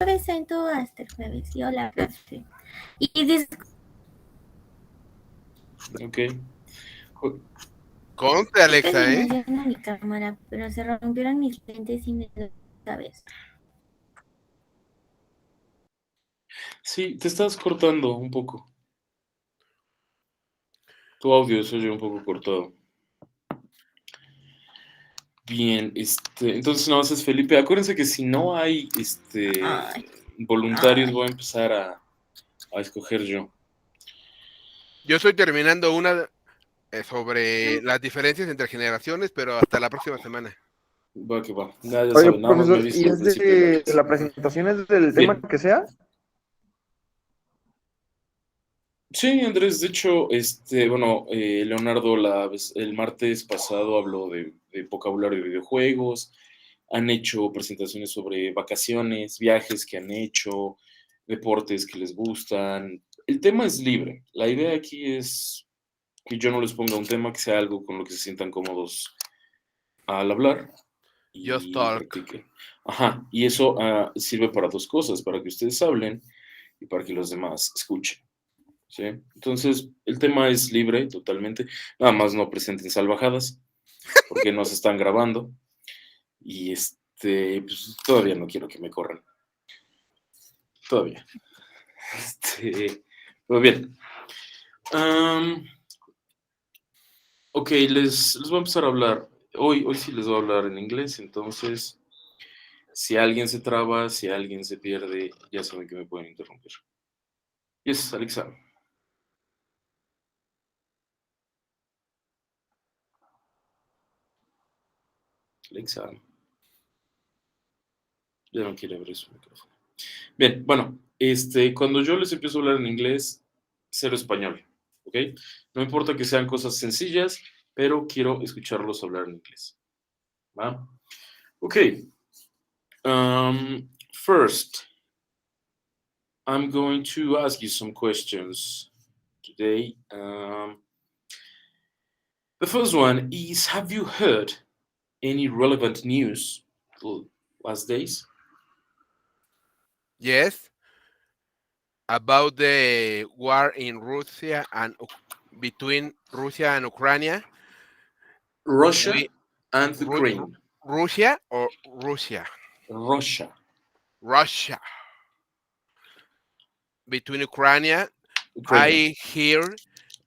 presento hasta el jueves. Y hola, profe. Y disculpe, Ok. Jo- Conte, Alexa, si ¿eh? menciona mi cámara, pero se rompieron mis lentes y me duele la cabeza. Sí, te estás cortando un poco. Tu audio se oye un poco cortado. Bien, entonces no haces Felipe. Acuérdense que si no hay Ay, voluntarios, ay. voy a empezar a escoger yo. Yo estoy terminando una sobre las diferencias entre generaciones, pero hasta la próxima semana. Va que va. Ya Oye, saben, nada más me profesor, ¿y avisan al es principio de la de clase. la presentación es del tema Bien. que sea? Sí, Andrés, de hecho, bueno, Leonardo el martes pasado habló de vocabulario de videojuegos, han hecho presentaciones sobre vacaciones, viajes que han hecho, deportes que les gustan. El tema es libre. La idea aquí es que yo no les ponga un tema, que sea algo con lo que se sientan cómodos al hablar Just y talk. practiquen. Ajá, y eso sirve para dos cosas, para que ustedes hablen y para que los demás escuchen. ¿Sí? Entonces, el tema es libre totalmente. Nada más no presenten salvajadas, porque nos están grabando. Y pues todavía no quiero que me corran. Todavía. Pero bien. Am, ok, les voy a empezar a hablar. Hoy sí les voy a hablar en inglés, entonces, si alguien se traba, si alguien se pierde, ya saben que me pueden interrumpir. Yes, Alexa. Alexa, ya no quiere abrir su micrófono. Bien, bueno, cuando yo les empiezo a hablar en inglés, cero español, ¿ok? No importa que sean cosas sencillas, pero quiero escucharlos hablar en inglés, ¿va? Ok, first, I'm going to ask you some questions today. The first one is, have you heard any relevant news the last days? Yes, about the war in Russia and between Russia and Ukraine. Russia We and Ru- Ukraine. Russia or Russia? Russia. Russia. Between Ukraine, Ukraine. I hear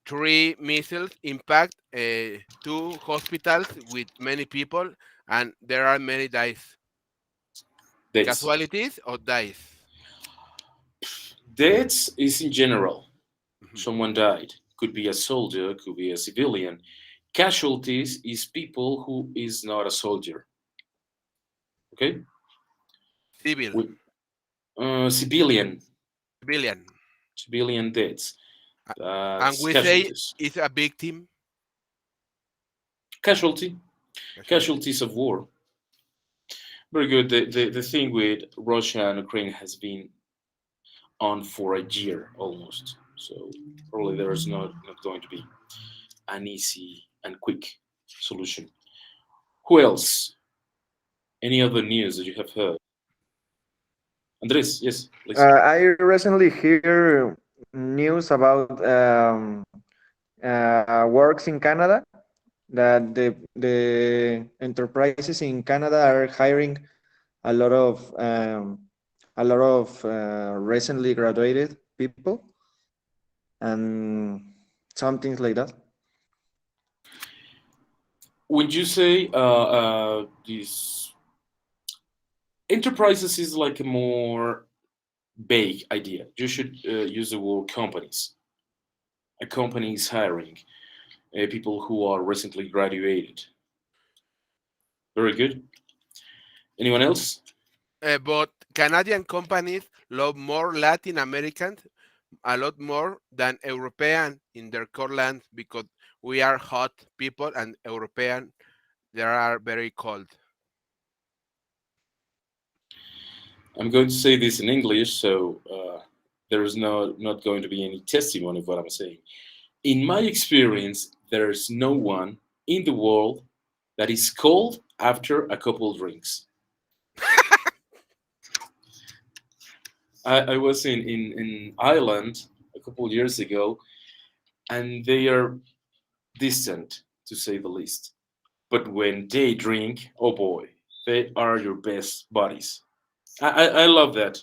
three missiles impact two hospitals with many people, and there are many dies. Days. Casualties or dies? Deaths is in general. Mhm. Someone died. Could be a soldier, could be a civilian. Casualties is people who is not a soldier. Okay? Civil, We, civilian. civilian. Civilian deaths. A- And That's we say casualties. it's a victim. Casualty. Casualty. Casualties of war. Very good. The thing with Russia and Ukraine has been on for a year almost. So probably there's not going to be an easy and quick solution. Who else? Any other news that you have heard? Andres, yes, please. I recently hear news about works in Canada that the enterprises in Canada are hiring a lot of recently graduated people and some things like that. When you say these enterprises is like a more vague idea. You should use the word companies. A company is hiring people who are recently graduated. Very good. Anyone else? But Canadian companies love more Latin Americans a lot more than European in their core lands because we are hot people and European they are very cold. I'm going to say this in English, so there is not going to be any testimony of what I'm saying. In my experience, there is no one in the world that is cold after a couple drinks. I was in Ireland a couple years ago, and they are distant, to say the least. But when they drink, oh boy, they are your best buddies. I love that.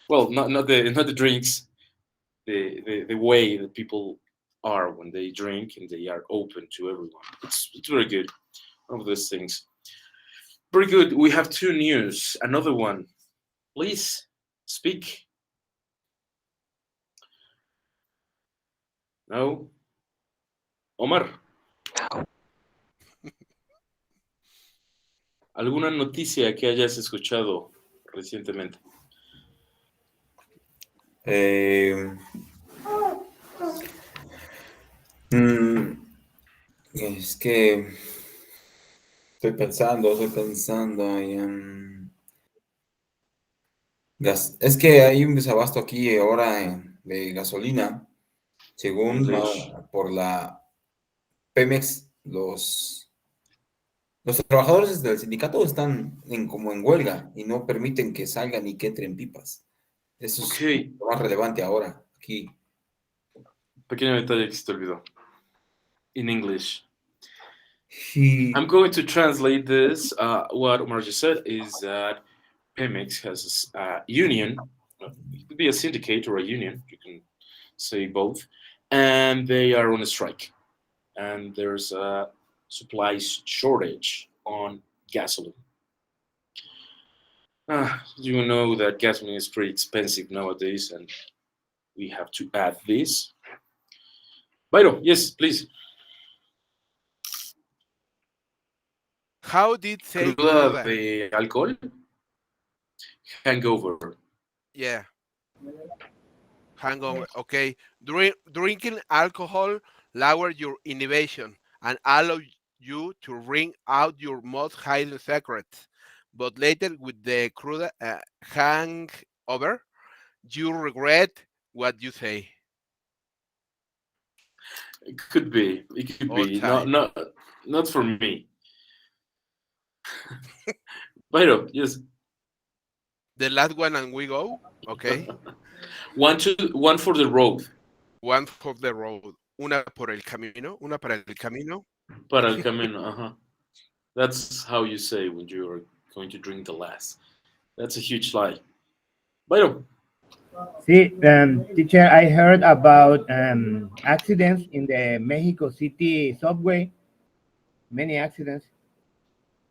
Well, not the drinks, the way that people are when they drink and they are open to everyone. It's very good. One of those things. Very good. We have two news. Another one. Please speak. No, Omar. ¿Alguna noticia que hayas escuchado recientemente? Es que estoy pensando. Es que hay un desabasto aquí ahora de gasolina, según English. por la Pemex, los trabajadores del sindicato están como en huelga y no permiten que salgan y que entren pipas. Eso es Ok. lo más relevante ahora aquí. Pequeño detalle que se te olvidó. In English. Y I'm going to translate this. What Omar just said is that Pemex has a union. It could be a syndicate or a union. You can say both. And they are on a strike. And there's a supply shortage on gasoline. You know that gasoline is pretty expensive nowadays, and we have to add this. Byro, yes, please. How did say Cruda cruda? de alcohol? Hangover. Yeah. Hangover. Okay. Drinking alcohol lower your inhibition and allow you to bring out your most hidden secrets. But later, with the cruda hangover, you regret what you say It could be. It could all be. Not time. not for me. Byro, yes. The last one, and we go. Okay. One for the road. One for the road. Una por el camino. Una para el camino. Para el camino. Uh-huh. That's how you say when you are going to drink the last. That's a huge lie. Byro. See, teacher, I heard about accidents in the Mexico City subway, many accidents,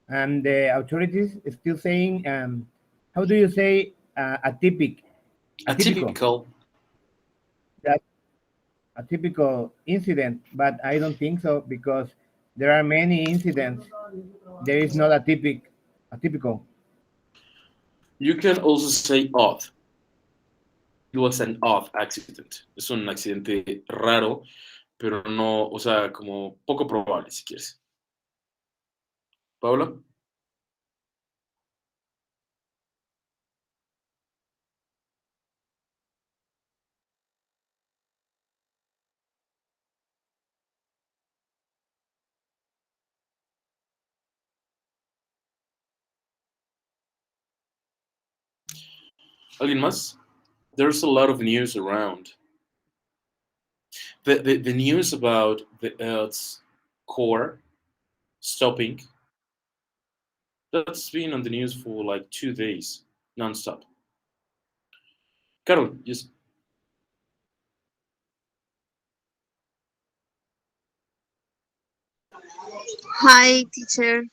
and the authorities is still saying, how do you say atypical? Atypical. That a typical incident, but I don't think so because there are many incidents. There is not atypical. You can also say odd. It was an odd accident. Es un accidente raro, pero no, o sea, como poco probable, si quieres. Paula? ¿Alguien más? There's a lot of news around. The news about the Earth's core stopping, that's been on the news for like 2 days, nonstop. Carol, yes. Hi, teacher.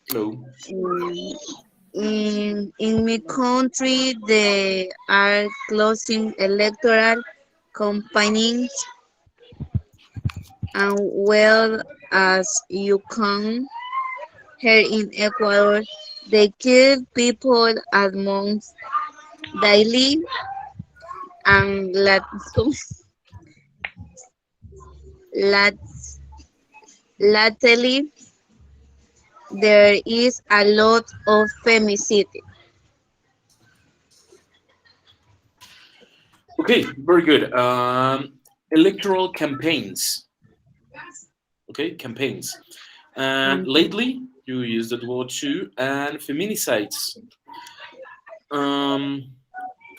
Hello. In my country, they are closing electoral campaigns, and well as you can here in Ecuador, they kill people at months daily, and lat, lately there is a lot of femicide. Okay, very good. Electoral campaigns. Okay, campaigns. And lately, you use that word too, and feminicides.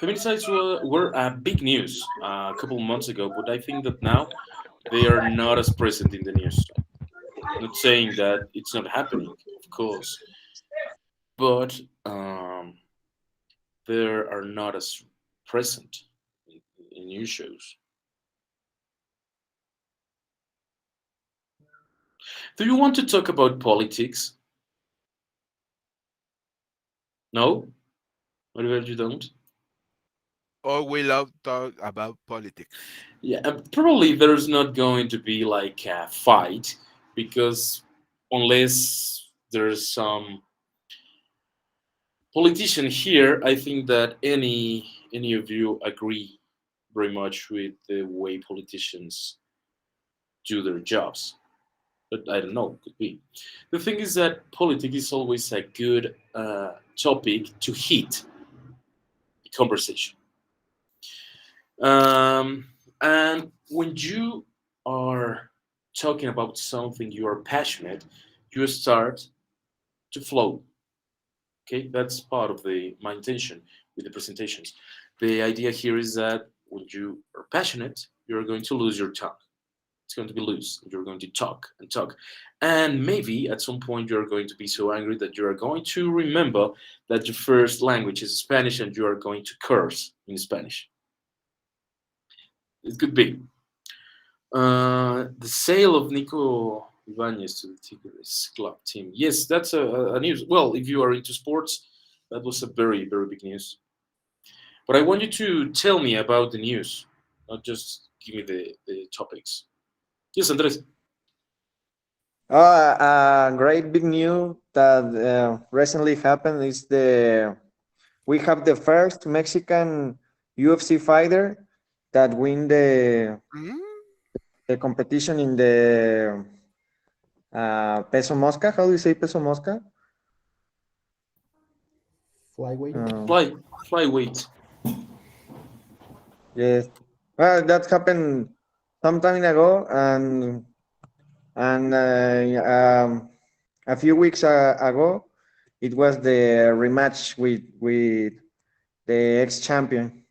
Feminicides were big news a couple months ago, but I think that now they are not as present in the news. Not saying that it's not happening, of course, but they are not as present in news shows. Do you want to talk about politics? No? What about you don't? Oh, we love talk about politics. Yeah, probably there's not going to be like a fight because unless there's some politician here, I think that any of you agree very much with the way politicians do their jobs. But I don't know, could be. The thing is that politics is always a good topic to hit the conversation. And when you are talking about something you are passionate, you start to flow. Okay, that's part of my intention with the presentations. The idea here is that when you are passionate, you're going to lose your tongue. It's going to be loose. You're going to talk and talk. And maybe at some point you're going to be so angry that you are going to remember that your first language is Spanish and you are going to curse in Spanish. It could be. The sale of Nico Ibanez to the Tigres club team. Yes, that's a news. Well, if you are into sports, that was a very, very big news. But I want you to tell me about the news, not just give me the topics. Yes, Andres. A great big news that recently happened is we have the first Mexican UFC fighter that win the competition in the peso mosca. How do you say peso mosca? Flyweight. Flyweight. Yes. Well, that happened some time ago, and a few weeks ago, it was the rematch with the ex-champion.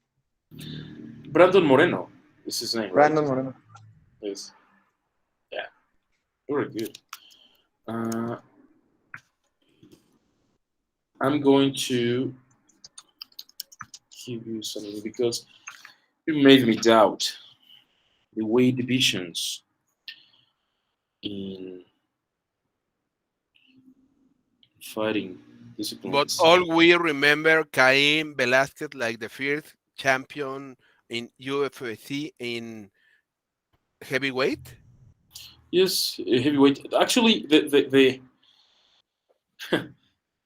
Brandon Moreno is his name, right? Brandon Moreno. Yes. Yeah. Very good. I'm going to give you something because you made me doubt the weight divisions in fighting But disciplines. all we remember Cain Velasquez like the first champion in UFC in heavyweight. Yes, heavyweight. Actually, the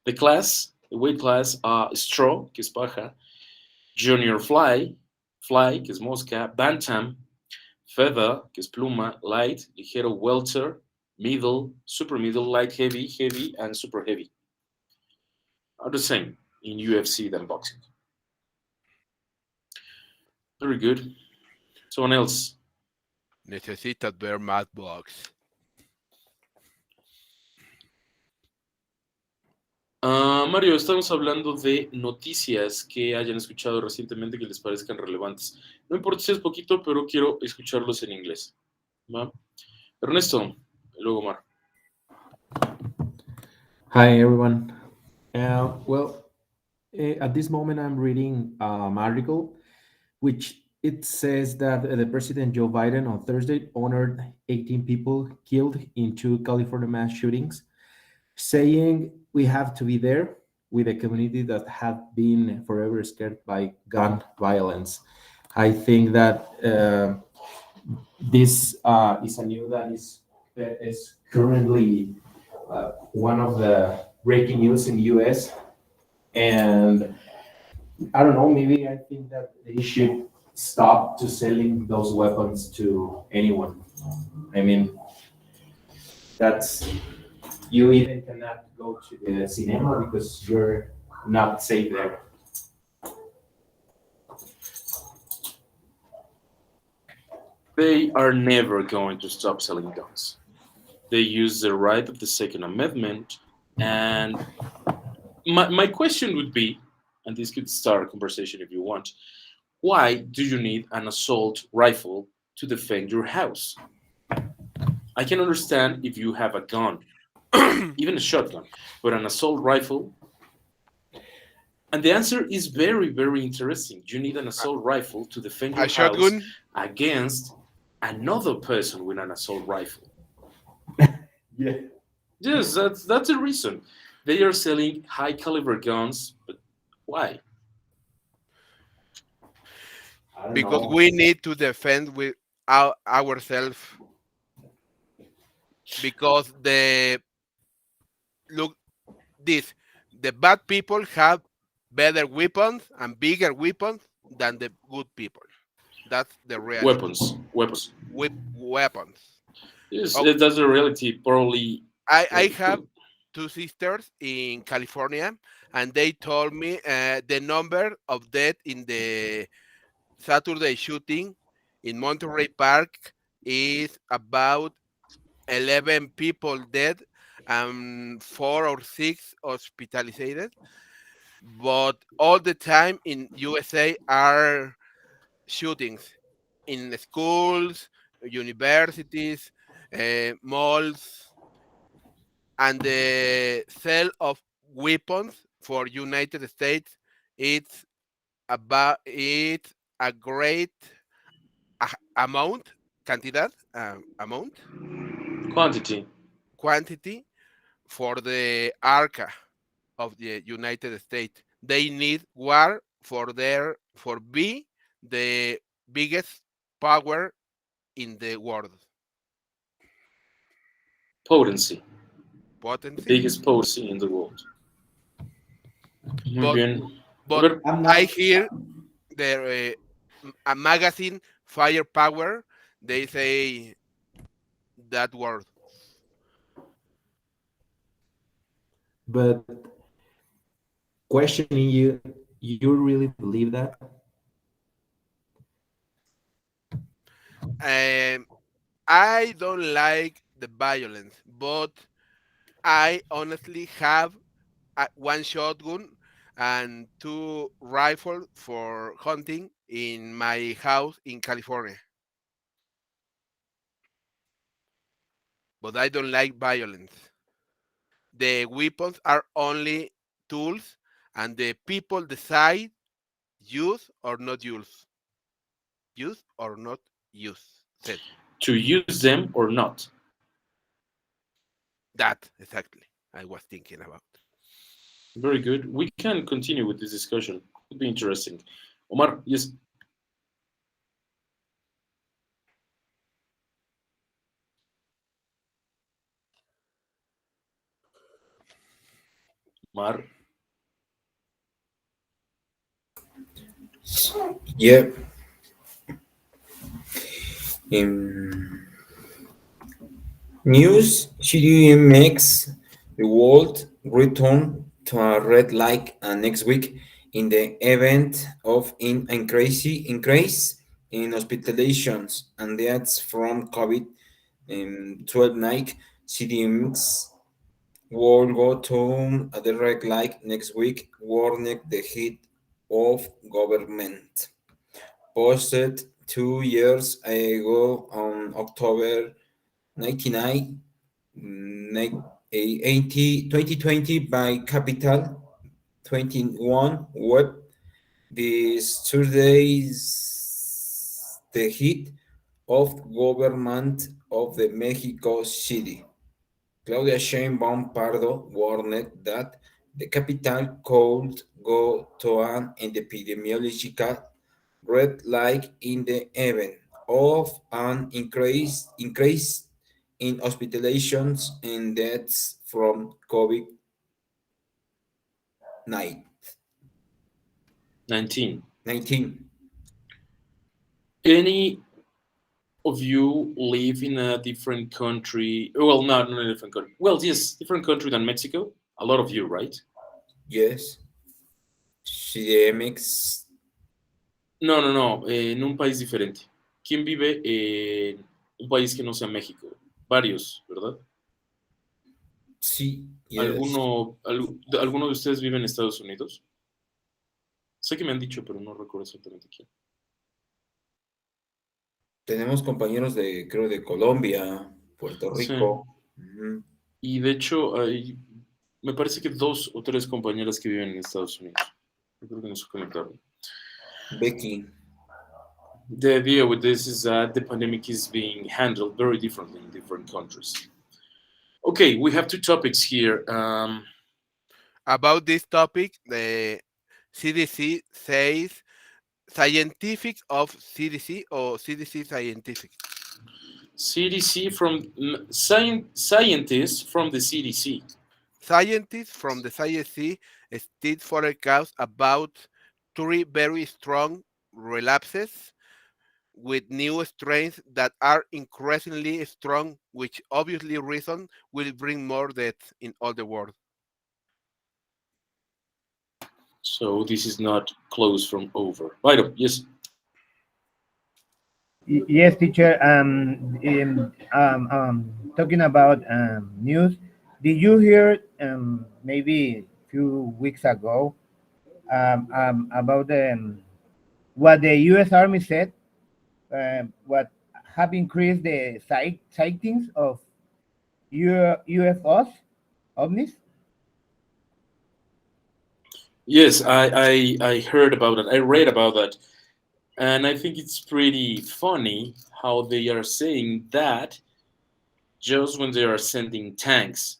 the weight class, straw, que es paja, junior fly, que es mosca, bantam, feather, que es pluma, light, ligero, welter, middle, super middle, light, heavy, heavy, and super heavy are the same in UFC than boxing. Very good. Someone else. Necesitas ver Mad Box. Mario, estamos hablando de noticias que hayan escuchado recientemente que les parezcan relevantes. No importa si es poquito, pero quiero escucharlos en inglés. ¿Va? Ernesto, luego Mar. Hi, everyone. At this moment, I'm reading an article which it says that the President Joe Biden on Thursday honored 18 people killed in 2 California mass shootings, saying we have to be there with a community that have been forever scared by gun violence. I think that this is a news that is currently one of the breaking news in the U.S. And I don't know, maybe I think that they should stop to selling those weapons to anyone. I mean, that's, you even cannot go to the cinema because you're not safe there. They are never going to stop selling guns. They use the right of the Second Amendment. And my question would be, and this could start a conversation if you want. Why do you need an assault rifle to defend your house? I can understand if you have a gun, even a shotgun, but an assault rifle. And the answer is very, very interesting. You need an assault rifle to defend your A house shotgun? against another person with an assault rifle. Yeah. Yes, that's the reason. They are selling high caliber guns, but why? I don't Because know. we need to defend with ourselves. Because look this, the bad people have better weapons and bigger weapons than the good people. That's the reality. Weapons. Weapons. Yes, Okay. that's the reality. Probably. I have two sisters in California, and they told me the number of death in the Saturday shooting in Monterey Park is about 11 people dead and 4 or 6 hospitalized. But all the time in USA are shootings in schools, universities, malls, and the sale of weapons for United States it's it's a great amount cantidad amount quantity for the ARCA of the United States. They need war for be the biggest power in the world. Potency. Potency. Biggest potency in the world. Muy But, bien. but I'm I not. hear the a magazine Firepower. They say that word. But questioning you, you really believe that? I don't like the violence, but I honestly have one shotgun and 2 rifles for hunting in my house in California. But I don't like violence. The weapons are only tools, and the people decide use or not use. Use or not use. Said To use them or not. that exactly I was thinking about. Very good. We can continue with this discussion. Could be interesting. Omar, yes. Omar. Yeah. In news, CDMX, the world return to a red light next week in the event of increase in hospitalizations and deaths from COVID 12 night. CDMX will go to a direct light next week, warning the heat of government. Posted 2 years ago on October 99, 2020 by Capital 21 Web. This Thursday's the heat of government of the Mexico City. Claudia Sheinbaum Pardo warned that the capital could go to an epidemiological red light in the event of an increase in hospitalizations and deaths from COVID-19. 19. Any of you live in a different country? Well, not a different country. Well, yes, different country than Mexico. A lot of you, right? Yes. CDMX. No. En un país diferente. ¿Quién vive en un país que no sea México? Varios, ¿verdad? Sí. Yes. ¿Alguno de ustedes vive en Estados Unidos? Sé que me han dicho, pero no recuerdo exactamente quién. Tenemos compañeros de, creo, de Colombia, Puerto Sí. Rico. Ujú. Y de hecho, me parece que 2 o 3 compañeras que viven en Estados Unidos. Yo creo que nos comentaron. Becky. The idea with this is that the pandemic is being handled very differently in different countries. Okay, we have 2 topics here. About this topic, the CDC says scientific of CDC or CDC scientific. CDC from scientists from the CDC. Scientists from the CDC state forecast about 3 very strong relapses with new strains that are increasingly strong, which obviously reason will bring more deaths in all the world. So this is not close from over. Byron, yes. Yes, teacher. Talking about news, did you hear maybe a few weeks ago about what the U.S. Army said? What have increased the sightings of UFOs, ovnis? Yes, I heard about it. I read about that. And I think it's pretty funny how they are saying that just when they are sending tanks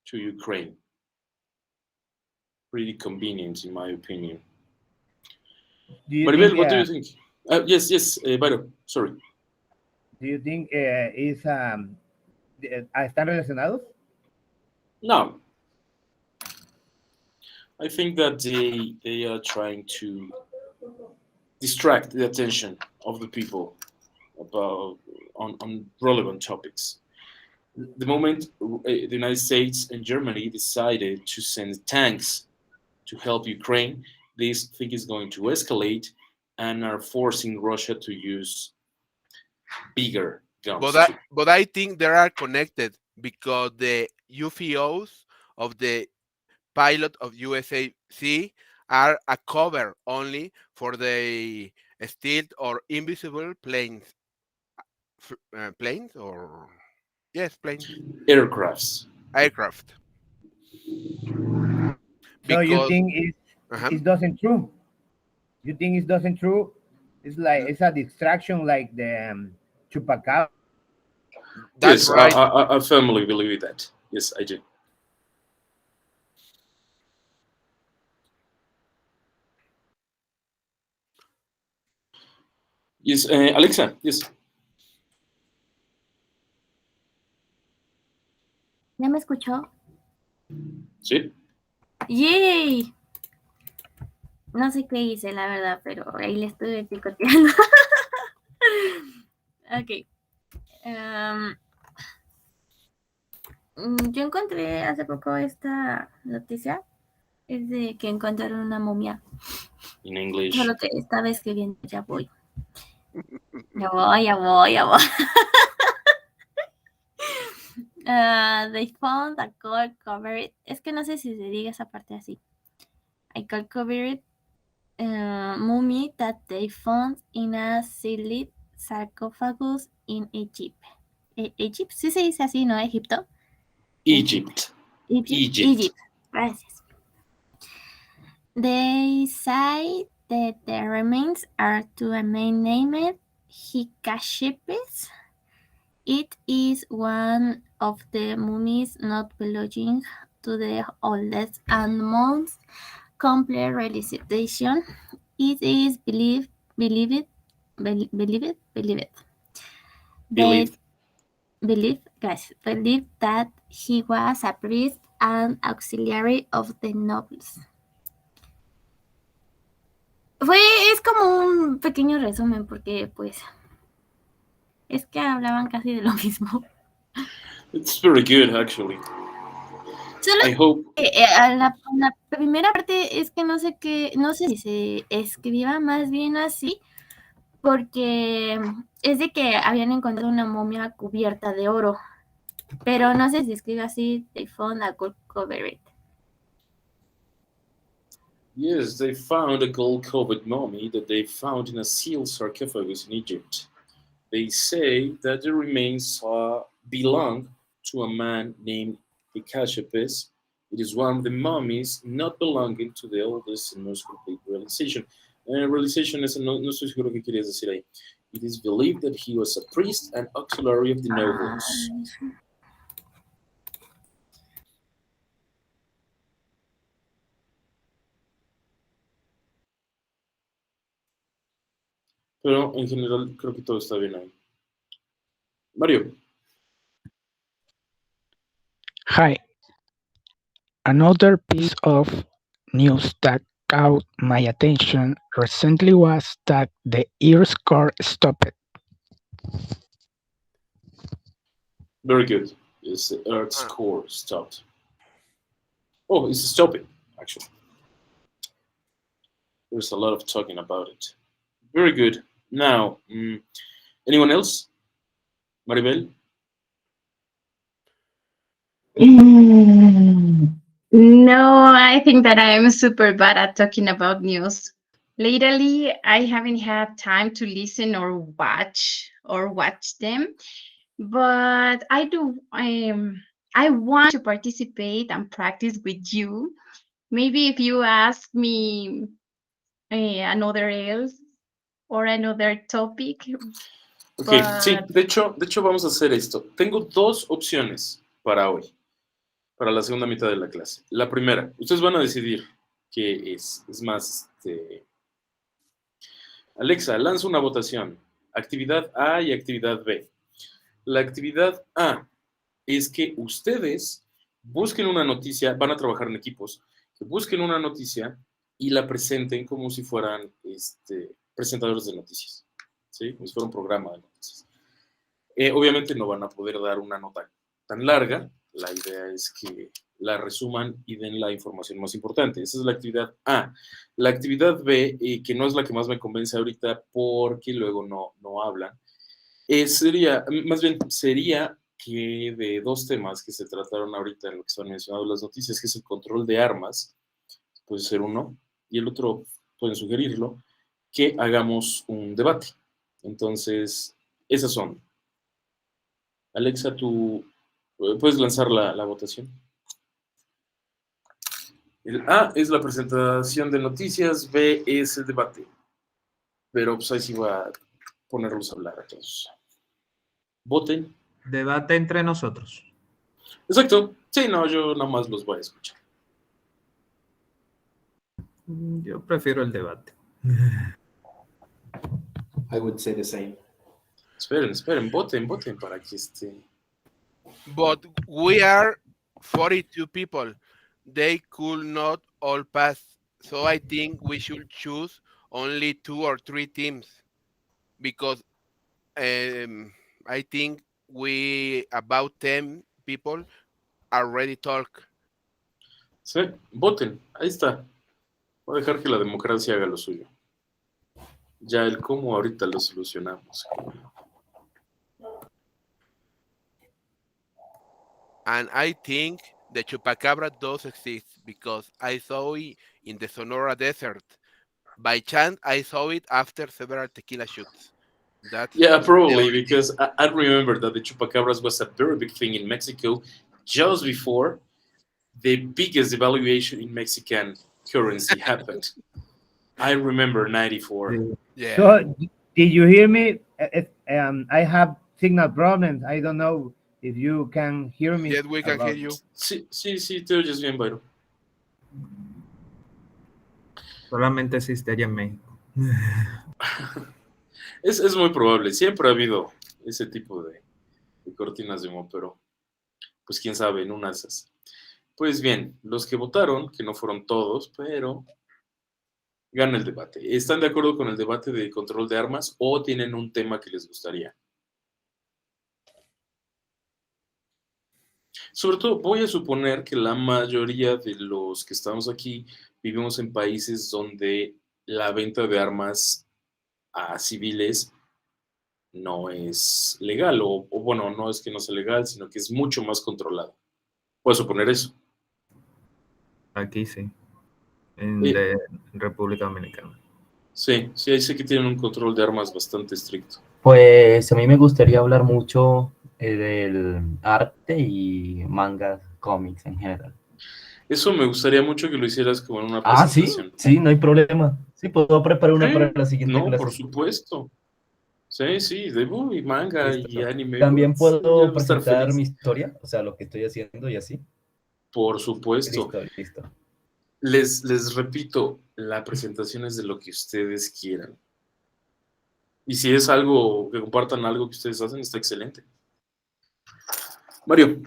to Ukraine. Pretty convenient, in my opinion. Do you Maribel, think? what do you think? Yes, Byron, sorry. Do you think están relacionados? No. I think that they are trying to distract the attention of the people about on relevant topics. The moment the United States and Germany decided to send tanks to help Ukraine, this thing is going to escalate and are forcing Russia to use bigger guns. But I think they are connected because the UFOs of the pilot of USAC are a cover only for the stealth or invisible planes. Planes or yes, planes. Aircrafts. Aircraft. So you Because think it doesn't true? You think it doesn't true? It's like it's a distraction, like the chupacabra. that's Yes, right. I firmly believe that. Yes, I do. Yes, Alexa, yes. ¿Ya me escuchó? Sí. ¡Yay! No sé qué hice, la verdad, pero ahí le estuve picoteando. Ok. Yo encontré hace poco esta noticia. Es de que encontraron una momia. In English. Solo que esta vez que viene ya voy. Ya voy. They found a gold covered. Es que no sé si se diga esa parte así. A gold covered mummy that they found in a sealed sarcophagus in Egypt. Egypt, sí se dice así, ¿no? Egipto. Egypt. Gracias. They say that the remains are to a man named Hikashipis. It is one of the mummies not belonging to the oldest and most complete realization. It is believed that he was a priest and auxiliary of the nobles. Es como un pequeño resumen porque pues es que hablaban casi de lo mismo. It's very good, actually. Solo I hope. La primera parte es que no sé si se escribía más bien así, porque es de que habían encontrado una momia cubierta de oro, pero no sé si se escribe así, they found a gold covered. Yes, they found a gold-covered mummy that they found in a sealed sarcophagus in Egypt. They say that the remains belong to a man named Hicashepes. It is one of the mummies not belonging to the oldest and most complete realization. Realization es no estoy seguro qué querías decir ahí. It is believed that he was a priest and auxiliary of the nobles. Pero en general creo que todo está bien ahí. Mario. Hi. Another piece of news that caught my attention recently was that the Earth's core stopped. Very good. Yes, the Earth's core stopped. Oh, it's stopping, actually. There's a lot of talking about it. Very good. Now, anyone else? Maribel? No, I think that I am super bad at talking about news. Lately, I haven't had time to listen or watch them, but I do. I want to participate and practice with you. Maybe if you ask me another else or another topic. Ok, sí, de hecho vamos a hacer esto. Tengo dos opciones para hoy, para la segunda mitad de la clase. La primera, ustedes van a decidir qué es. Es más, Alexa, lanza una votación. Actividad A y actividad B. La actividad A es que ustedes busquen una noticia, van a trabajar en equipos, que busquen una noticia y la presenten como si fueran presentadores de noticias, ¿sí? Como si fuera un programa de noticias. Obviamente no van a poder dar una nota tan larga, la idea es que la resuman y den la información más importante. Esa es la actividad A. La actividad B, que no es la que más me convence ahorita porque luego no hablan, sería que de dos temas que se trataron ahorita en lo que están mencionados las noticias, que es el control de armas, puede ser uno, y el otro, pueden sugerirlo, que hagamos un debate. Entonces, esas son. Alexa, tú puedes lanzar la votación. El A es la presentación de noticias, B es el debate. Pero pues ahí sí voy a ponerlos a hablar a todos. Voten. Debate entre nosotros. Exacto. Sí, no, yo nada más los voy a escuchar. Yo prefiero el debate. I would say the same. Esperen, voten para que But we are 42 people. They could not all pass. So I think we should choose only 2 or 3 teams. Because I think about 10 people already talk. Sí, voten. Ahí está. Voy a dejar que la democracia haga lo suyo. Ya el cómo ahorita lo solucionamos. And I think the chupacabra does exist because I saw it in the Sonora desert. By chance, I saw it after several tequila shots. Yeah, probably, because I remember that the chupacabras was a very big thing in Mexico just before the biggest devaluation in Mexican currency happened. I remember 94. Yeah. So, did you hear me? I have signal problems. I don't know if you can hear me. Yes, we can hear you. Sí, te oyes bien, Byron. Solamente existiría en México. Es muy probable. Siempre ha habido ese tipo de cortinas de humo, pero pues quién sabe, en una de esas. Pues bien, los que votaron, que no fueron todos, pero gana el debate. ¿Están de acuerdo con el debate de control de armas o tienen un tema que les gustaría? Sobre todo, voy a suponer que la mayoría de los que estamos aquí vivimos en países donde la venta de armas a civiles no es legal, o bueno, no es que no sea legal, sino que es mucho más controlado. Puedo suponer eso. Aquí sí. en de República Dominicana. Sí, sí, ahí sé que tienen un control de armas bastante estricto. Pues a mí me gustaría hablar mucho del arte y mangas, cómics en general. Eso me gustaría mucho que lo hicieras como en una Ah, sí, presentación. sí, no hay problema. Sí, puedo preparar una Sí, para la siguiente no, por clase. supuesto. Sí, sí, de y manga y Listo. anime. También pues, yo puedo voy a estar presentar feliz. mi historia, o sea, lo que estoy haciendo y así. Por supuesto. Listo. Les repito, la presentación es de lo que ustedes quieran. Y si es algo que compartan algo que ustedes hacen, está excelente. Mario.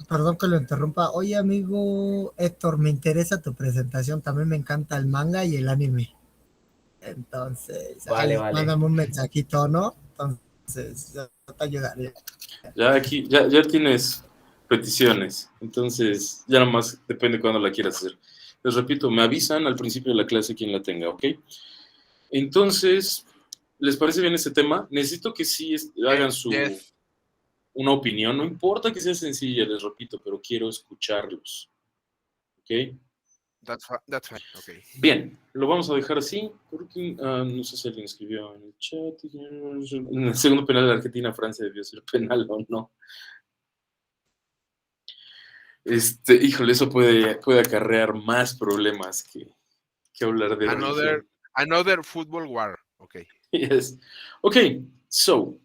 Perdón que lo interrumpa. Oye, amigo Héctor, me interesa tu presentación. También me encanta el manga y el anime. Entonces, Vale. mándame un mensajito, ¿no? Entonces, yo te ayudaré. Ya aquí, ya tienes peticiones. Entonces, ya nomás depende cuándo la quieras hacer. Les repito, me avisan al principio de la clase quien la tenga, ¿ok? Entonces, ¿les parece bien este tema? Necesito que sí hagan una opinión. No importa que sea sencilla, les repito, pero quiero escucharlos. ¿Ok? That's fine. Okay. Bien, lo vamos a dejar así, porque no sé si alguien escribió en el chat. En el segundo penal de Argentina, Francia debió ser penal o no. Híjole, eso puede acarrear más problemas que hablar de religión. Another football war. Okay. Yes. Okay, so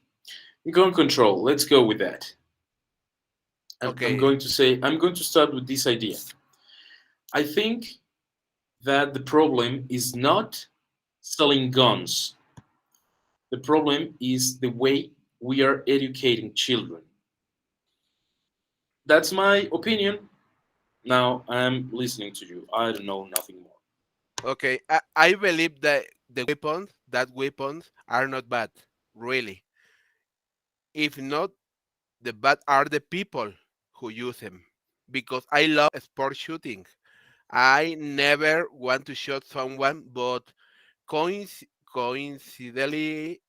gun control. Let's go with that. I'm going to start with this idea. I think that the problem is not selling guns. The problem is the way we are educating children. That's my opinion. Now I'm listening to you. I don't know nothing more. Okay, I believe that the weapons are not bad, really. If not, the bad are the people who use them. Because I love sport shooting. I never want to shoot someone, but coincidentally,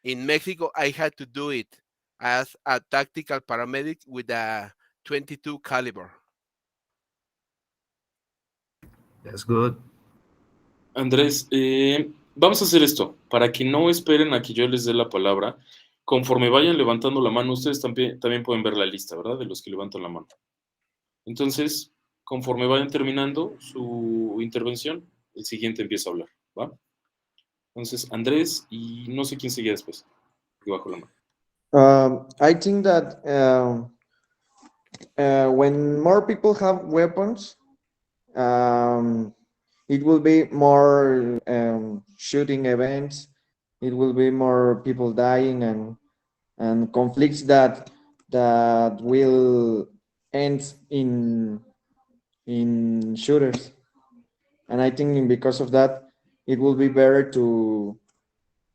in Mexico, I had to do it as a tactical paramedic with a 22 caliber. That's good. Andrés, vamos a hacer esto, para que no esperen a que yo les dé la palabra. Conforme vayan levantando la mano, ustedes también pueden ver la lista, ¿verdad? De los que levantan la mano. Entonces, conforme vayan terminando su intervención, el siguiente empieza a hablar, ¿va? Entonces, Andrés y no sé quién seguía después, que bajo la mano. I think that when more people have weapons, it will be more shooting events. It will be more people dying and conflicts that will end in shooters. And I think because of that, it will be better to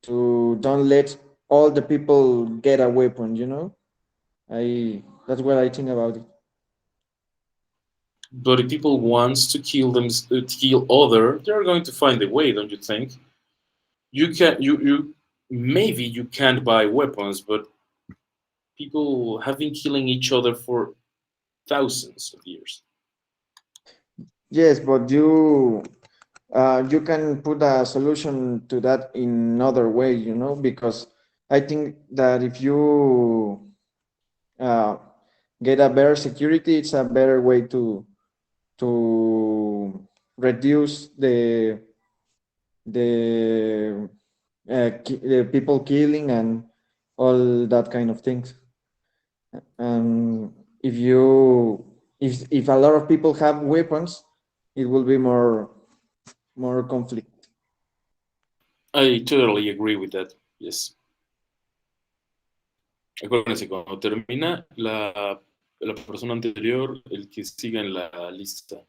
don't let all the people get a weapon. You know, that's what I think about it. But if people want to kill them, to kill other, they're going to find a way, don't you think? Maybe you can't buy weapons, but people have been killing each other for thousands of years. Yes, but you can put a solution to that in another way, you know, because I think that if you get a better security, it's a better way to reduce the people killing and all that kind of things. If a lot of people have weapons, it will be more conflict. I totally agree with that. Yes. Acuérdense, cuando termina la persona anterior, el que siga en la lista.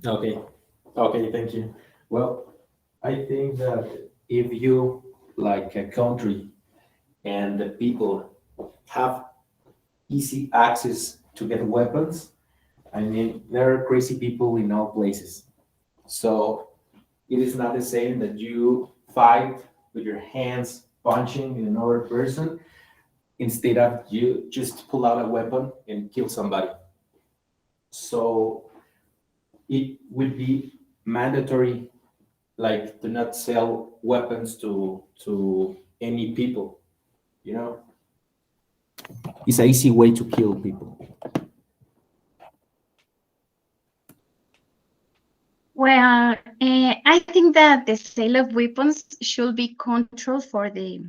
Okay, thank you. Well, I think that if you, like a country, and the people have easy access to get weapons, I mean, there are crazy people in all places. So it is not the same that you fight with your hands punching another person instead of you just pull out a weapon and kill somebody. So it would be mandatory, like, to not sell weapons to any people, you know? It's an easy way to kill people. Well, I think that the sale of weapons should be controlled for the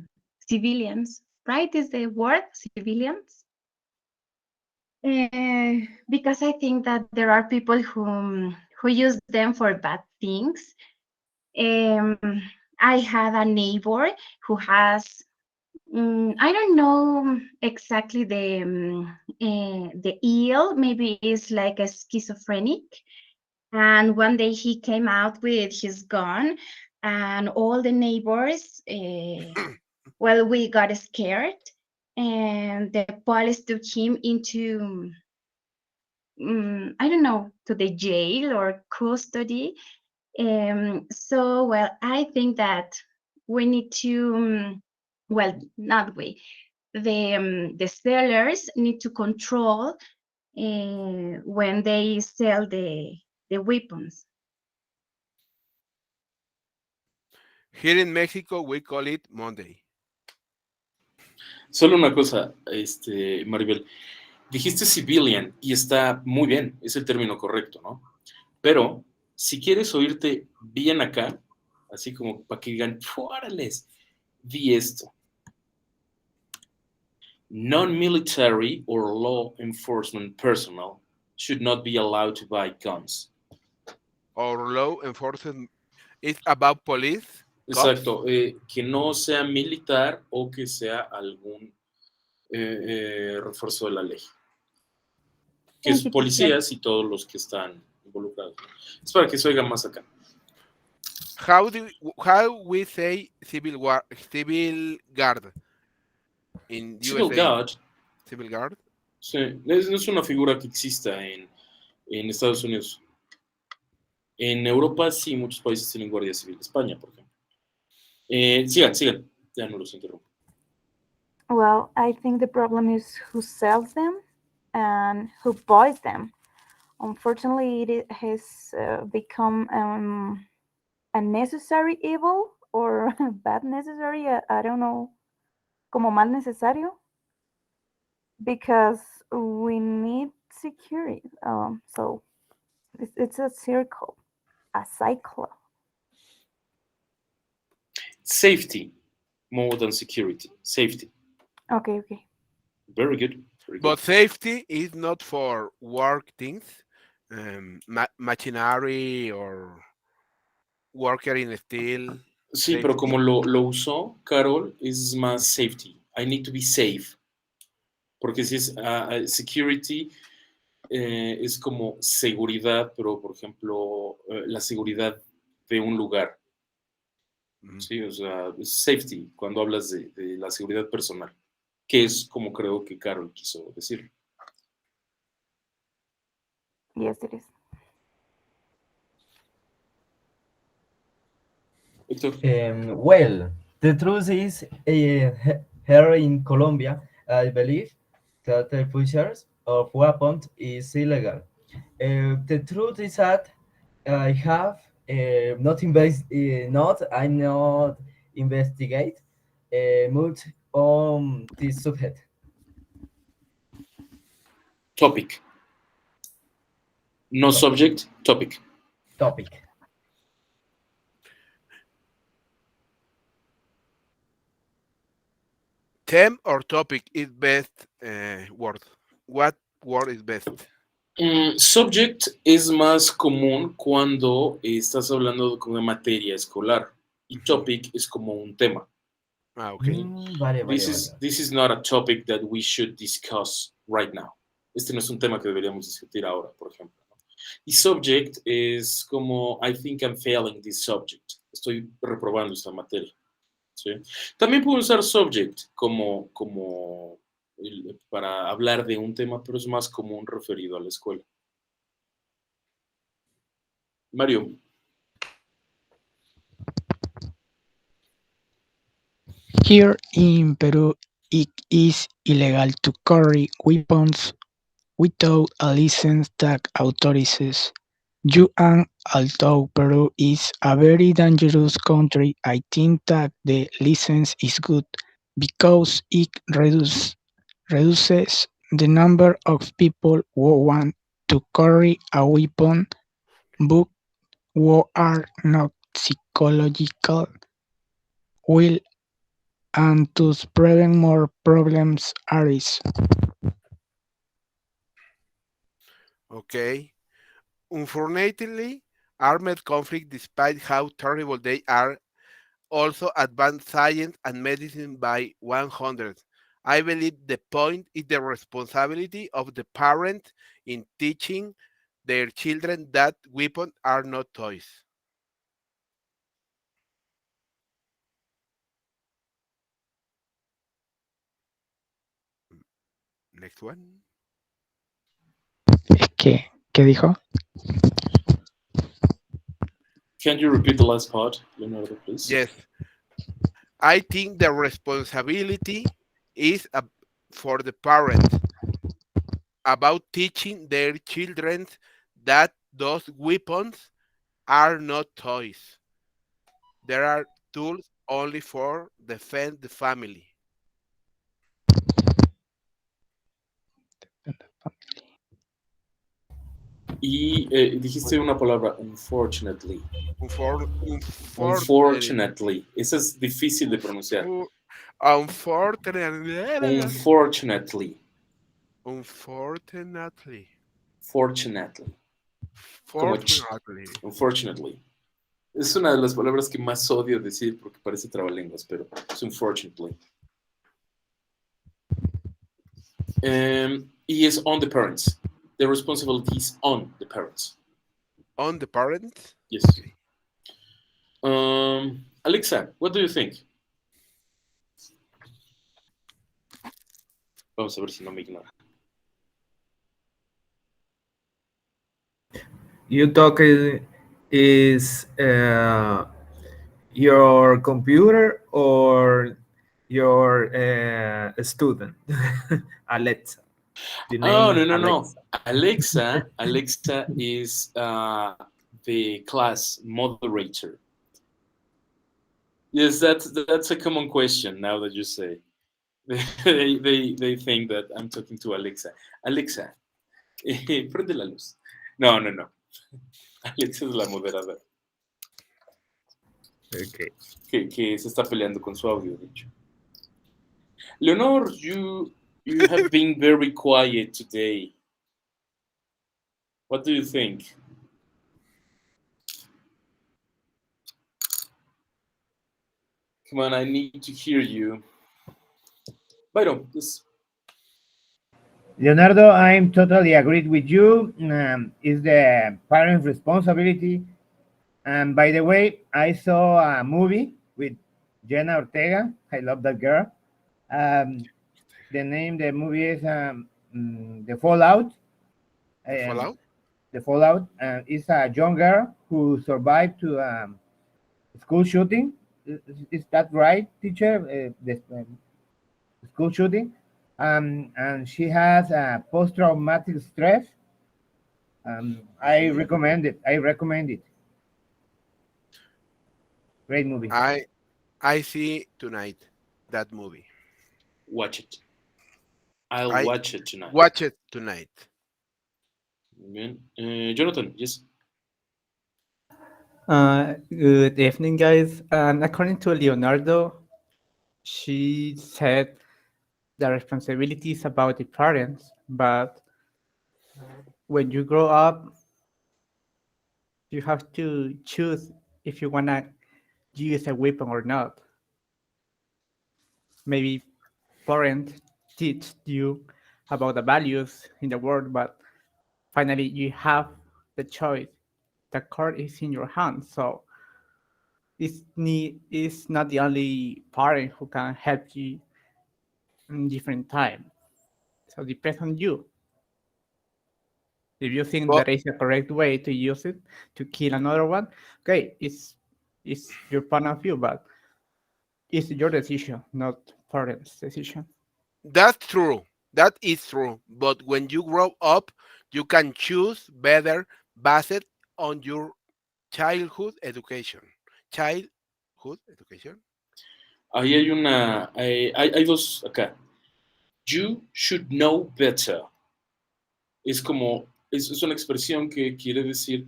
civilians, right? Is the word civilians? Because I think that there are people who use them for bad things. I have a neighbor who has, I don't know exactly the ill, maybe it's like a schizophrenic. And one day he came out with his gun, and all the neighbors, well, we got scared, and the police took him into, I don't know, to the jail or custody. So, well, I think that we need to, well, not we, the sellers need to control when they sell the weapons. Here in Mexico, we call it Monday. Solo una cosa, Maribel. Dijiste civilian y está muy bien, es el término correcto, ¿no? Pero si quieres oírte bien acá, así como para que digan, ¡órales! Di esto. Non-military or law enforcement personnel should not be allowed to buy guns. Or law enforcement is about police. Exacto, que no sea militar o que sea algún refuerzo de la ley. Que es policías y todos los que están involucrados. Es para que se oiga más acá. How we say civil guard in Civil USA? guard. Civil guard. Sí, no es una figura que exista en Estados Unidos. En Europa sí, muchos países tienen guardia civil. España, por ejemplo. Sigan. Ya no los interrumpo. Well, I think the problem is who sells them and who buys them. Unfortunately, it has become a necessary evil or bad necessary, I don't know, como mal necesario, because we need security. So it's a cycle. Safety, more than security. Safety. Okay. Very good. But safety is not for work things, machinery or worker in steel. Sí, safety. pero como lo usó Carol, es más safety. I need to be safe. Porque si es security, es como seguridad, pero por ejemplo, la seguridad de un lugar. Sí, o sea, es safety cuando hablas de la seguridad personal, que es como creo que Carol quiso decir. Yes, it is. Héctor. Well, the truth is, here in Colombia, I believe that the purchase of weapons is illegal. The truth is that I have I'm not investigate much on this subject. Topic. No subject, topic. Topic. Theme or topic is best word. What word is best? Subject es más común cuando estás hablando de una materia escolar y topic es como un tema. Okay. Vale. This is not a topic that we should discuss right now. Este no es un tema que deberíamos discutir ahora, por ejemplo. Y subject es como, I think I'm failing this subject. Estoy reprobando esta materia. ¿Sí? También puedo usar subject como para hablar de un tema, pero es más común referido a la escuela. Mario. Here in Peru, it is illegal to carry weapons without a license that authorizes you, and although Peru is a very dangerous country, I think that the license is good because it reduces the number of people who want to carry a weapon but who are not psychological will and thus prevent more problems arise. Okay. Unfortunately, armed conflict, despite how terrible they are, also advance science and medicine by 100. I believe the point is the responsibility of the parent in teaching their children that weapons are not toys. Next one. ¿Qué dijo? Can you repeat the last part, Leonardo, please? Yes. I think the responsibility is for the parent about teaching their children that those weapons are not toys. There are tools only for defend the family. Y dijiste una palabra, unfortunately. Unfortunately. Esa es difícil de pronunciar. Unfortunately. Unfortunately. Unfortunately. Fortunately. Fortunately. Unfortunately. Es una de las palabras que más odio decir porque parece trabalenguas, pero es unfortunately. Y es on the parents. The responsibility is on the parents. On the parents? Yes. Alexa, what do you think? Vamos a ver si no me ignora. You talk is your computer or your student, Alexa. Oh, no. Alexa is the class moderator. Yes, that's a common question now that you say. They think that I'm talking to Alexa. Alexa, prende la luz. No. Alexa es la moderadora. Okay. Que se está peleando con su audio, de hecho. Leonor, you have been very quiet today. What do you think? Come on, I need to hear you. Byron, yes. Leonardo, I'm totally agreed with you. It's the parent's responsibility. And by the way, I saw a movie with Jenna Ortega. I love that girl. The name of the movie is The Fallout. Fallout? The Fallout. It's a young girl who survived to school shooting. Is that right, teacher? The school shooting. And she has post-traumatic stress. I recommend it. Great movie. I see tonight that movie. Watch it. I'll watch it tonight. Watch it tonight. Jonathan, yes. Good evening, guys. According to Leonardo, she said the responsibility is about the parents, but when you grow up, you have to choose if you want to use a weapon or not. Maybe parents teach you about the values in the world, but finally you have the choice. The card is in your hand, so it's not the only parent who can help you in different time. So it depends on you. If you think there is a correct way to use it to kill another one, okay, it's your point of view, but it's your decision, not parents' decision. That's true. That is true. But when you grow up, you can choose better based on your childhood education. Childhood education. Ahí hay dos acá. You should know better. Es como, es una expresión que quiere decir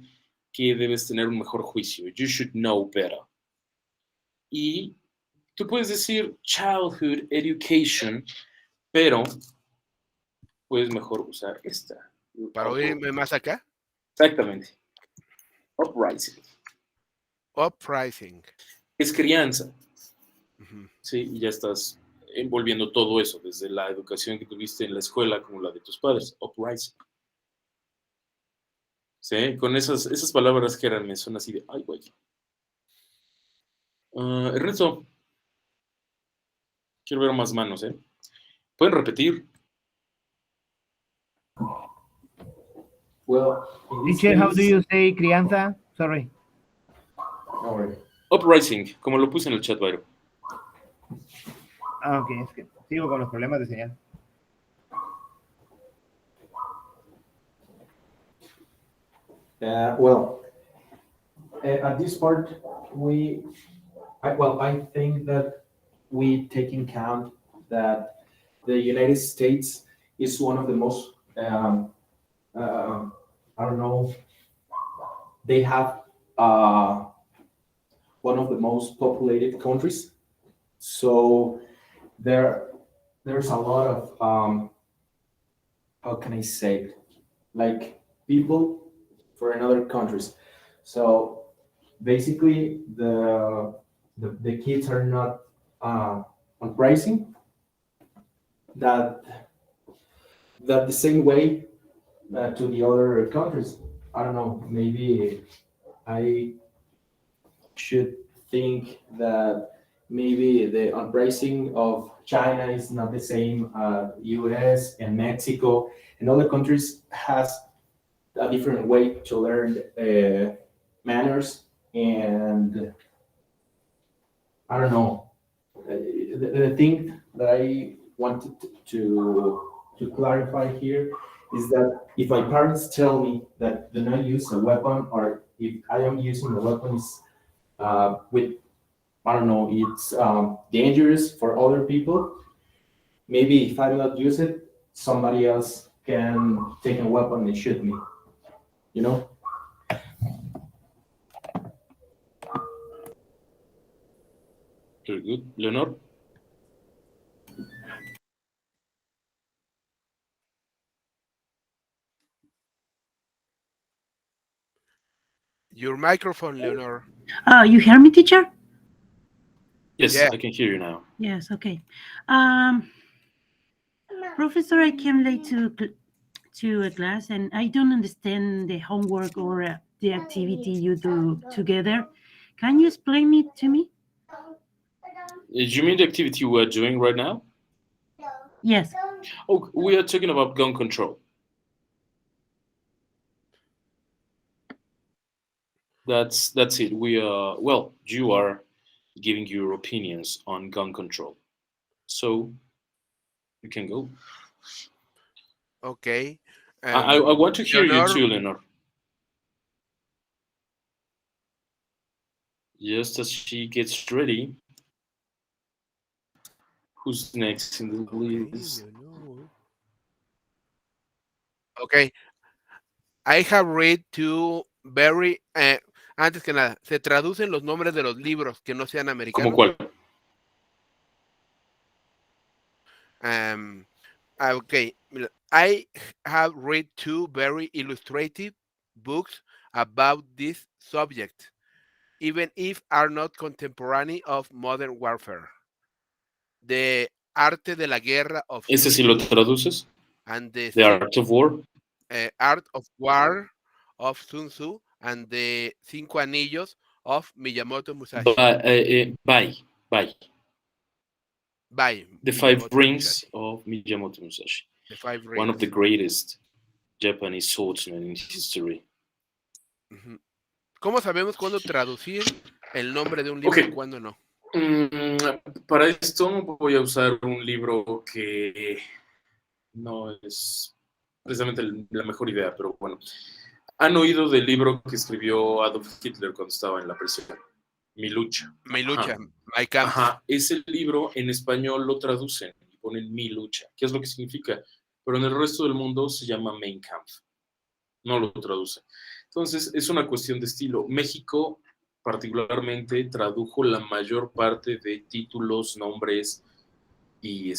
que debes tener un mejor juicio. You should know better. Y tú puedes decir childhood education, pero puedes mejor usar esta. Para oírme más acá. Exactamente. Uprising. Uprising. Es crianza. Sí, y ya estás envolviendo todo eso, desde la educación que tuviste en la escuela como la de tus padres. Uprising. Sí, con esas palabras que eran, me son así de, ay, güey. Ernesto, quiero ver más manos, ¿eh? ¿Pueden repetir? Well, Teacher, how do you say crianza? Sorry. Uprising, como lo puse en el chat, Byron. Ah, ok, es que sigo con los problemas de señal. At this part, I think that we take in count that the United States is one of the most, I don't know, they have one of the most populated countries. So there's a lot of, how can I say, like people for another countries. So basically the kids are not on pricing that the same way to the other countries. I don't know, maybe I should think that maybe the unpricing of China is not the same US and Mexico and other countries has a different way to learn manners, and I don't know. The thing that I wanted to clarify here is that if my parents tell me that do not use a weapon, or if I am using a weapon is with, I don't know, it's dangerous for other people, maybe if I do not use it, somebody else can take a weapon and shoot me, you know? Very good. Leonor? Your microphone, Leonor. You hear me, teacher? Yes, Yeah. I can hear you now. Yes, okay. Professor, I came late to a class and I don't understand the homework or the activity you do together. Can you explain it to me? You mean the activity we're doing right now? Yes. Oh, we are talking about gun control. That's it. We are, well, you are giving your opinions on gun control. So you can go. Okay. I want to hear Leonor, you too, Leonor. Just as she gets ready. Who's next in the list? Okay. I have read two very... antes que nada, ¿se traducen los nombres de los libros que no sean americanos? ¿Cómo cuál? Okay. I have read two very illustrative books about this subject, even if are not contemporary of modern warfare. The Arte de la Guerra of ¿Ese sí Sun lo Tzu traduces? and the The Art of War. Art of War of Sun Tzu and the Cinco Anillos of Miyamoto Musashi. By The Five Miyamoto Rings Musashi. of Miyamoto Musashi. The Five One of the Rings. greatest Japanese swordsmen in history. Ujú. ¿Cómo sabemos cuándo traducir el nombre de un libro y cuándo no? Para esto voy a usar un libro que no es precisamente la mejor idea, pero bueno. ¿Han oído del libro que escribió Adolf Hitler cuando estaba en la prisión? Mi lucha. Mi lucha, Ajá. My Kampf. Ajá. Ese libro en español lo traducen y ponen Mi lucha. ¿Qué es lo que significa? Pero en el resto del mundo se llama Mein Kampf. No lo traduce. Entonces, es una cuestión de estilo. México, particularmente, tradujo la mayor parte de títulos, nombres y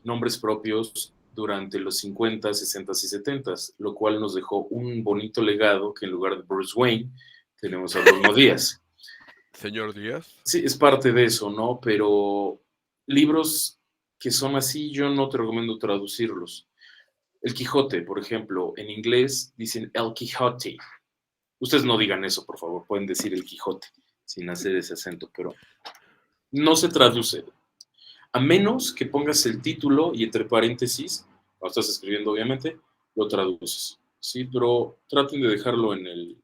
nombres propios durante los 50, 60 y 70, lo cual nos dejó un bonito legado que en lugar de Bruce Wayne tenemos a Bruno Díaz. Señor Díaz. Sí, es parte de eso, ¿no? Pero libros que son así, yo no te recomiendo traducirlos. El Quijote, por ejemplo, en inglés dicen El Quijote. Ustedes no digan eso, por favor, pueden decir El Quijote sin hacer ese acento, pero no se traduce. A menos que pongas el título y entre paréntesis, cuando estás escribiendo obviamente, lo traduces. Sí, pero traten de dejarlo en el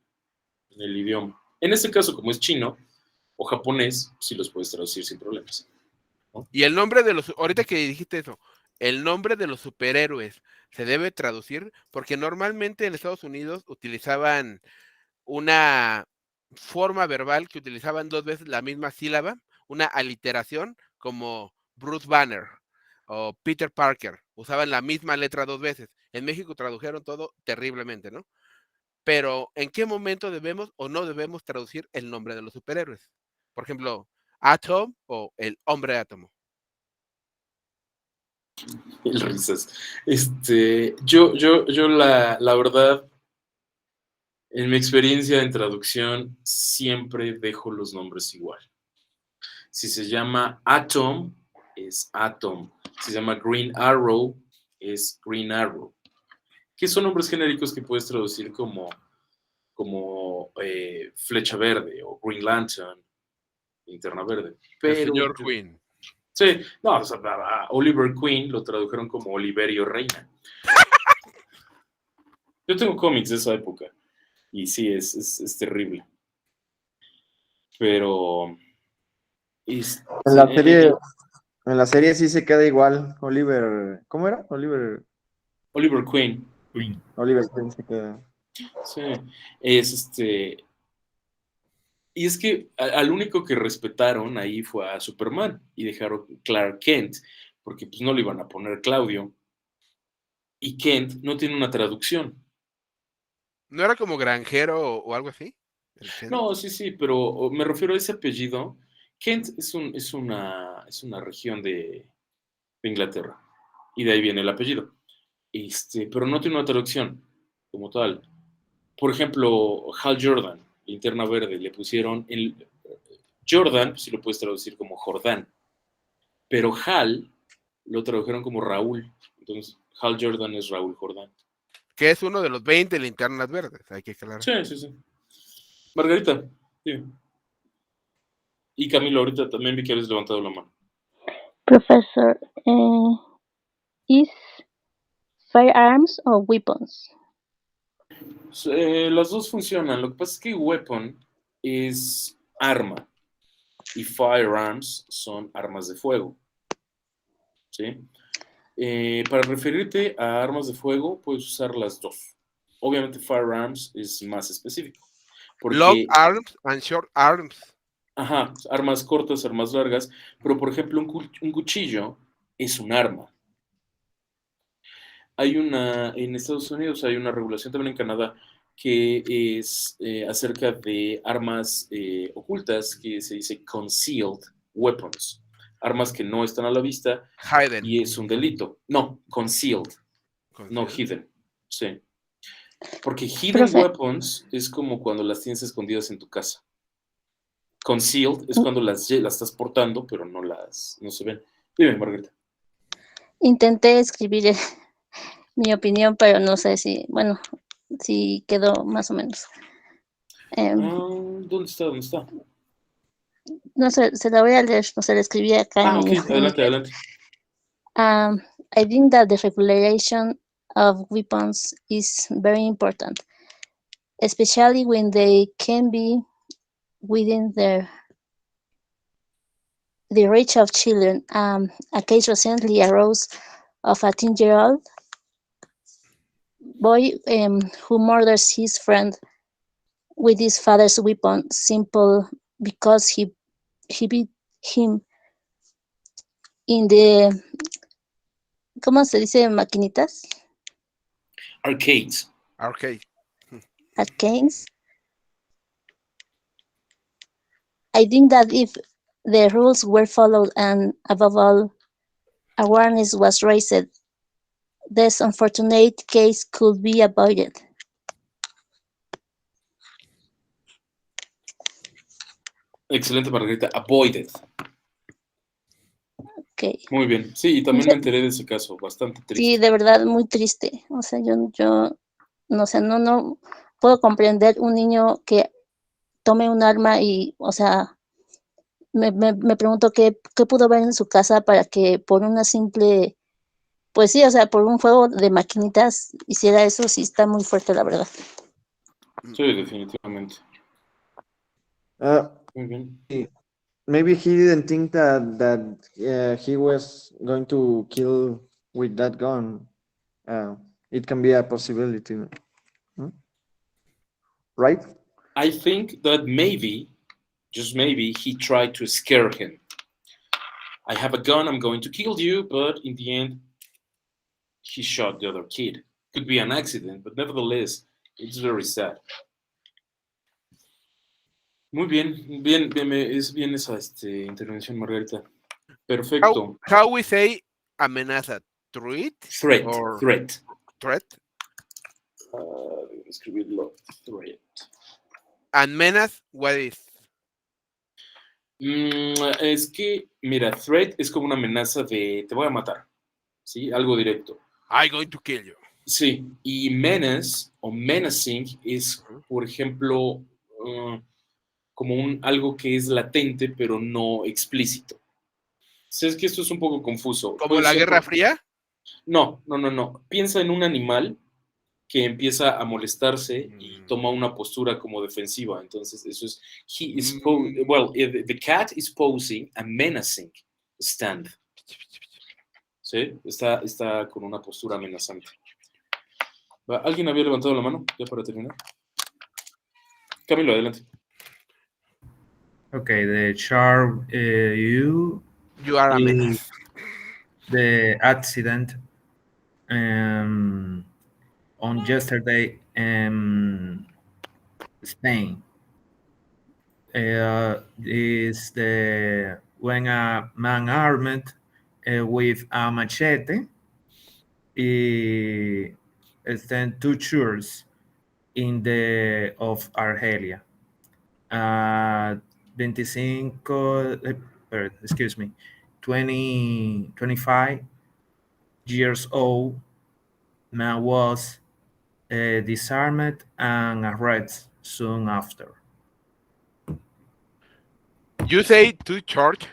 idioma. En este caso, como es chino o japonés, sí los puedes traducir sin problemas. ¿No? Y el nombre de los, ahorita que dijiste eso, el nombre de los superhéroes se debe traducir porque normalmente en Estados Unidos utilizaban una forma verbal que utilizaban 2 veces la misma sílaba, una aliteración como Bruce Banner o Peter Parker, usaban la misma letra 2 veces. En México tradujeron todo terriblemente, ¿no? Pero ¿en qué momento debemos o no debemos traducir el nombre de los superhéroes? Por ejemplo, Atom o el hombre átomo. El risas. Yo la verdad, en mi experiencia en traducción, siempre dejo los nombres igual. Si se llama Atom, es Atom. Si se llama Green Arrow, es Green Arrow. Que son nombres genéricos que puedes traducir como Flecha Verde o Green Lantern, Linterna Verde. Pero, el señor Queen. Sí, no, o sea, a Oliver Queen lo tradujeron como Oliverio Reina. Yo tengo cómics de esa época y sí, es terrible. Pero... En la serie sí se queda igual. Oliver, ¿cómo era? Oliver Queen. Oliver Queen se queda. Sí, y es que al único que respetaron ahí fue a Superman y dejaron Clark Kent, porque pues no le iban a poner Claudio. Y Kent no tiene una traducción. ¿No era como granjero o algo así? No, sí, pero me refiero a ese apellido. Kent es una región de Inglaterra. Y de ahí viene el apellido. Pero no tiene una traducción como tal. Por ejemplo, Hal Jordan, Linterna Verde, le pusieron Jordan, pues sí lo puedes traducir como Jordán. Pero Hal lo tradujeron como Raúl. Entonces, Hal Jordan es Raúl Jordán. Que es uno de los 20 linternas verdes, hay que aclarar. Sí. Margarita, sí. Y Camilo, ahorita también vi que habías levantado la mano. Professor, is firearms or weapons? Las dos funcionan. Lo que pasa es que weapon es arma y firearms son armas de fuego. ¿Sí? Para referirte a armas de fuego, puedes usar las dos. Obviamente, firearms es más específico. Porque, long arms and short arms. Ajá, armas cortas, armas largas. Pero, por ejemplo, un cuchillo es un arma. En Estados Unidos hay una regulación, también en Canadá, que es acerca de armas ocultas, que se dice concealed weapons. Armas que no están a la vista Hidden. y es un delito. No, concealed. No hidden. Sí. Porque hidden weapons es como cuando las tienes escondidas en tu casa. Concealed es cuando las estás portando, pero no se ven. Dime, Margarita. Intenté escribir mi opinión, pero no sé si quedó más o menos. ¿Dónde está? No sé, se la voy a leer, no se la escribí acá. Ok, adelante. I think that the regulation of weapons is very important, especially when they can be within the the reach of children. A case recently arose of a 10-year-old boy who murders his friend with his father's weapon, simple because he beat him in the, ¿cómo se dice? Maquinitas? Arcades. Arcade. Arcades. I think that if the rules were followed and above all awareness was raised, this unfortunate case could be avoided. Excelente, Margarita. Avoided. Okay. Muy bien. Sí, y también me enteré de ese caso. Bastante triste. Sí, de verdad, muy triste. O sea, yo no sé, no puedo comprender un niño que tome un arma y, o sea, me pregunto qué pudo ver en su casa para que por una simple, pues sí, o sea, por un juego de maquinitas hiciera eso. Sí, está muy fuerte, la verdad. Sí, definitivamente. Muy bien. Maybe he didn't think that he was going to kill with that gun. It can be a possibility, right? I think that maybe, just maybe, he tried to scare him. I have a gun, I'm going to kill you, but in the end, he shot the other kid. Could be an accident, but nevertheless, it's very sad. Muy bien, es bien esa intervención, Margarita. Perfecto. How we say amenaza? Threat? Threat. Or Threat. Threat? Escribirlo. Threat. And menace, what is? Es que, mira, threat es como una amenaza de te voy a matar. ¿Sí? Algo directo. I'm going to kill you. Sí. Y menace o menacing es, por ejemplo, como algo que es latente pero no explícito. Es que esto es un poco confuso. ¿Como la Guerra Fría? No. Piensa en un animal que empieza a molestarse y toma una postura como defensiva. Entonces, eso es, the cat is posing a menacing stand. ¿Sí? Está con una postura amenazante. ¿Alguien había levantado la mano ya para terminar? Camilo, adelante. Okay, the sharp you are a menace. The accident on yesterday Spain is when a man armed with a machete stand two churches in the of Argelia. 25 years old man was disarmed and arrested soon after. You say to church?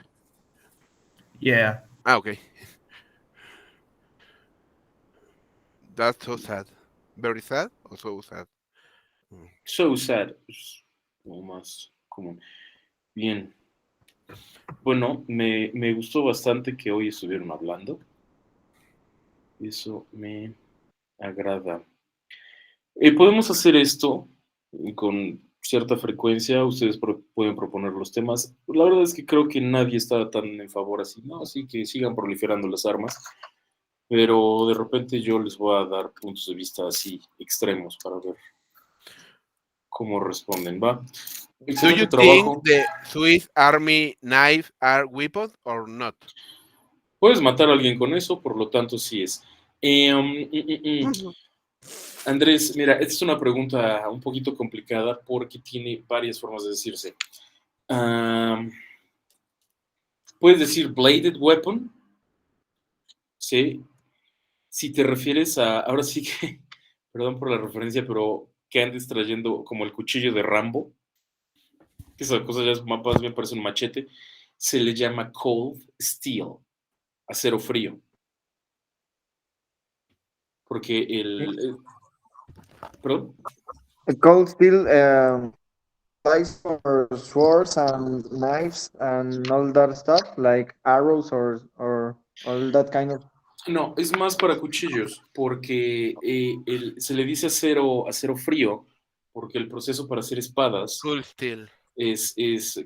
Yeah. Okay. That's so sad. Very sad or so sad? So sad. Lo más común. Bien. Bueno, me gustó bastante que hoy estuvieron hablando. Eso me agrada. Podemos hacer esto con cierta frecuencia. Ustedes pueden proponer los temas. La verdad es que creo que nadie está tan en favor así, ¿no? Así que sigan proliferando las armas. Pero de repente yo les voy a dar puntos de vista así extremos para ver cómo responden, ¿va? Do you think the Swiss Army knives are weapons or not? Puedes matar a alguien con eso, por lo tanto sí es. Andrés, mira, esta es una pregunta un poquito complicada porque tiene varias formas de decirse. Puedes decir bladed weapon, ¿sí? Si te refieres a, ahora sí que, perdón por la referencia, pero que andes trayendo como el cuchillo de Rambo, que esa cosa ya es más bien parece un machete, se le llama cold steel, acero frío. Porque ¿perdón? Cold steel applies for swords and knives and all that stuff, like arrows or all that kind of. No, es más para cuchillos, porque se le dice acero frío, porque el proceso para hacer espadas Cool steel. es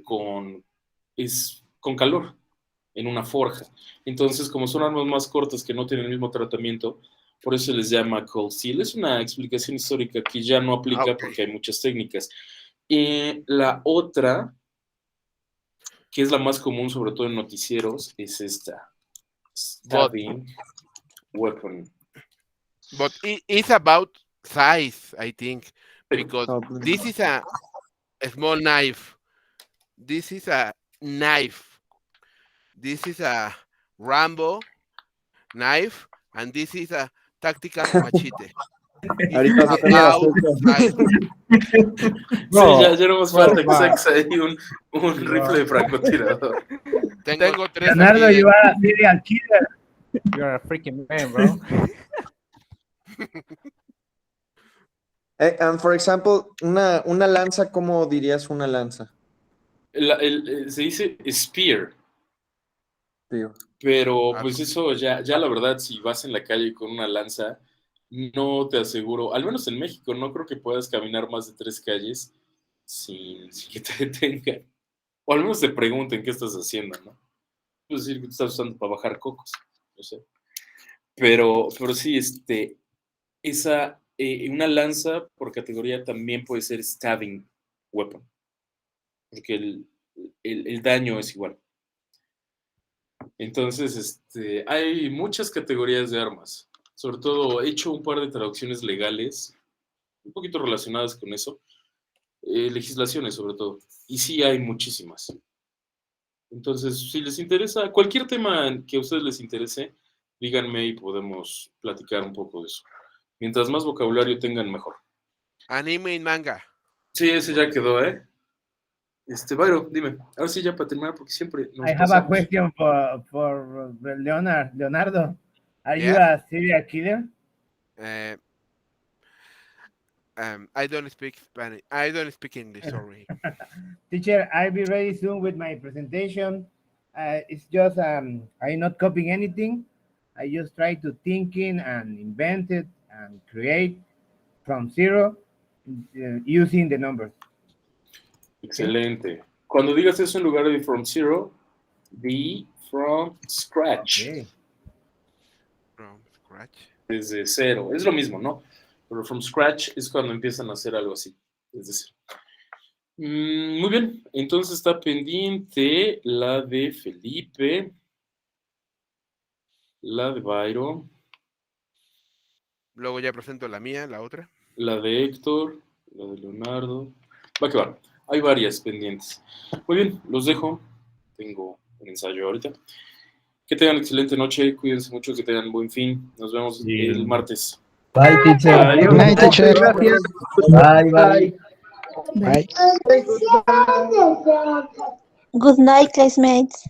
con calor en una forja. Entonces, como son armas más cortas que no tienen el mismo tratamiento, por eso se les llama cold steel. Es una explicación histórica que ya no aplica porque hay muchas técnicas. La otra, que es la más común, sobre todo en noticieros, es esta. Stabbing weapon. But it's about size, I think, because this is a small knife. This is a knife. This is a Rambo knife, and this is a tactical machete. Ahorita se pone About size. Sí, ya no más falta que saques ahí un rifle de francotirador. Tengo 3 Leonardo, aquí. you are a serial killer. You're a freaking man, bro. And for example, una lanza, ¿cómo dirías una lanza? Se dice spear. Pero pues eso ya la verdad, si vas en la calle con una lanza, no te aseguro, al menos en México, no creo que puedas caminar más de 3 calles sin que te detengan. O al menos te pregunten qué estás haciendo, ¿no? Puedes decir que te estás usando para bajar cocos, no sé. Pero sí, una lanza por categoría también puede ser stabbing weapon, porque el daño es igual. Entonces, hay muchas categorías de armas. Sobre todo, he hecho un par de traducciones legales, un poquito relacionadas con eso. Legislaciones, sobre todo. Y sí hay muchísimas. Entonces, si les interesa, cualquier tema que a ustedes les interese, díganme y podemos platicar un poco de eso. Mientras más vocabulario tengan, mejor. Anime y manga. Sí, ese ya quedó, ¿eh? Byron, dime. Ahora sí, ya para terminar, porque siempre nos I have a pasamos. question for Leonardo. Are you Yeah. a serial killer? I don't speak Spanish. I don't speak English, sorry. Teacher, I'll be ready soon with my presentation. It's just I'm not copying anything. I just try to thinking and invent it and create from zero using the numbers. Excelente. Cuando digas eso en lugar de from zero, di from scratch. Okay. From scratch. Desde cero. Es lo mismo, ¿no? Pero from scratch es cuando empiezan a hacer algo así. Desde cero. Muy bien. Entonces está pendiente la de Felipe, la de Byron, Luego ya presento la mía, la otra. la de Héctor, la de Leonardo. Va que va. Hay varias pendientes. Muy bien, los dejo. Tengo un ensayo ahorita. Que tengan excelente noche. Cuídense mucho, que tengan buen fin. Nos vemos el martes. Bye, teacher. Good night, teacher. Gracias. Bye, bye. Bye. Good night, classmates.